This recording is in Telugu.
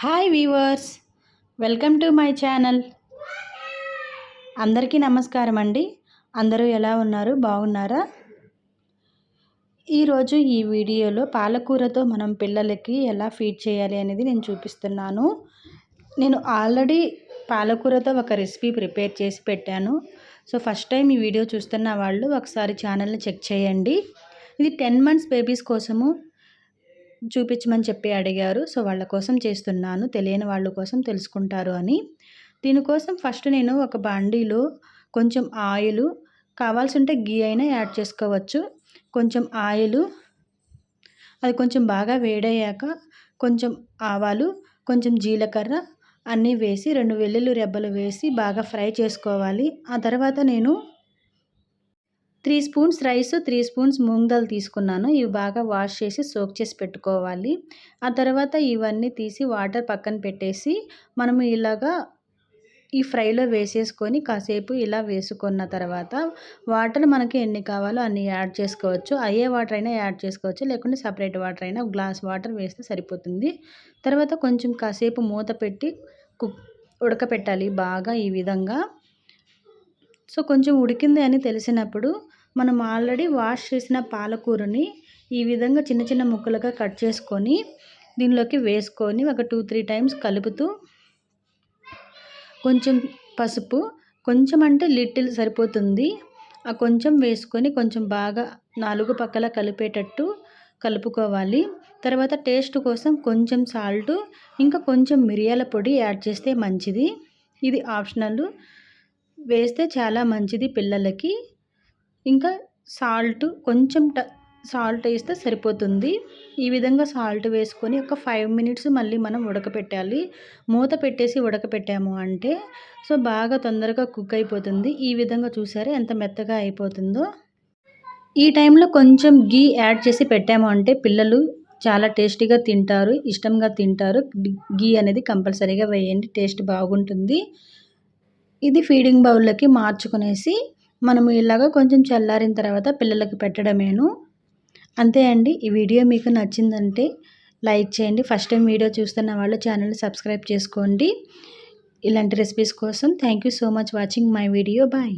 Hi weavers, welcome to my channel. అందరికీ నమస్కారం అండి. అందరూ ఎలా ఉన్నారు? బాగున్నారా? ఈరోజు ఈ వీడియోలో పాలకూరతో మనం పిల్లలకి ఎలా ఫీడ్ చేయాలి అనేది నేను చూపిస్తున్నాను. నేను ఆల్రెడీ పాలకూరతో ఒక రెసిపీ ప్రిపేర్ చేసి పెట్టాను. సో ఫస్ట్ టైం ఈ వీడియో చూస్తున్న వాళ్ళు ఒకసారి ఛానల్ని చెక్ చేయండి. ఇది 10 months బేబీస్ కోసము చూపించమని చెప్పి అడిగారు. సో వాళ్ళ కోసం చేస్తున్నాను, తెలియని వాళ్ళ కోసం తెలుసుకుంటారు అని. దీనికోసం ఫస్ట్ నేను ఒక బాండీలో కొంచెం ఆయిలు, కావాల్సి ఉంటే గీ అయినా యాడ్ చేసుకోవచ్చు. కొంచెం ఆయిలు, అది కొంచెం బాగా వేడయ్యాక కొంచెం ఆవాలు, కొంచెం జీలకర్ర అన్నీ వేసి 2 వెల్లుల్లి రెబ్బలు వేసి బాగా ఫ్రై చేసుకోవాలి. ఆ తర్వాత నేను 3 spoons rice, 3 spoons moong dal తీసుకున్నాను. ఇవి బాగా వాష్ చేసి సోక్ చేసి పెట్టుకోవాలి. ఆ తర్వాత ఇవన్నీ తీసి వాటర్ పక్కన పెట్టేసి మనము ఇలాగా ఈ ఫ్రైలో వేసేసుకొని కాసేపు ఇలా వేసుకున్న తర్వాత వాటర్ మనకి ఎన్ని కావాలో అన్ని యాడ్ చేసుకోవచ్చు. అయ్యే వాటర్ అయినా యాడ్ చేసుకోవచ్చు, లేకుంటే సపరేట్ వాటర్ అయినా గ్లాస్ వాటర్ వేస్తే సరిపోతుంది. తర్వాత కొంచెం కాసేపు మూత పెట్టి ఉడకపెట్టాలి బాగా ఈ విధంగా. సో కొంచెం ఉడికింది అని తెలిసినప్పుడు మనం ఆల్రెడీ వాష్ చేసిన పాలకూరని ఈ విధంగా చిన్న చిన్న ముక్కలుగా కట్ చేసుకొని దీనిలోకి వేసుకొని ఒక 2-3 టైమ్స్ కలుపుతూ కొంచెం పసుపు, కొంచెం అంటే లిటిల్ సరిపోతుంది, ఆ కొంచెం వేసుకొని కొంచెం బాగా 4 పక్కల కలిపేటట్టు కలుపుకోవాలి. తర్వాత టేస్ట్ కోసం కొంచెం సాల్ట్, ఇంకా కొంచెం మిరియాల పొడి యాడ్ చేస్తే మంచిది. ఇది ఆప్షనల్, వేస్తే చాలా మంచిది పిల్లలకి. ఇంకా సాల్ట్ కొంచెం సాల్ట్ వేస్తే సరిపోతుంది. ఈ విధంగా సాల్ట్ వేసుకొని ఒక 5 minutes మళ్ళీ మనం ఉడకపెట్టాలి. మూత పెట్టేసి ఉడకపెట్టాము అంటే సో బాగా తొందరగా కుక్ అయిపోతుంది. ఈ విధంగా చూసారా ఎంత మెత్తగా అయిపోతుందో. ఈ టైంలో కొంచెం గీ యాడ్ చేసి పెట్టాము అంటే పిల్లలు చాలా టేస్టీగా తింటారు, ఇష్టంగా తింటారు. గీ అనేది కంపల్సరీగా వేయండి, టేస్ట్ బాగుంటుంది. ఇది ఫీడింగ్ బౌల్లోకి మార్చుకునేసి మనము ఇలాగ కొంచెం చల్లారిన తర్వాత పిల్లలకి పెట్టడమేను. అంతే అండి. ఈ వీడియో మీకు నచ్చిందంటే లైక్ చేయండి. ఫస్ట్ టైం వీడియో చూస్తున్న వాళ్ళు ఛానల్ని సబ్స్క్రైబ్ చేసుకోండి. ఇలాంటి రెసిపీస్ కోసం thank you so much watching my video. Bye.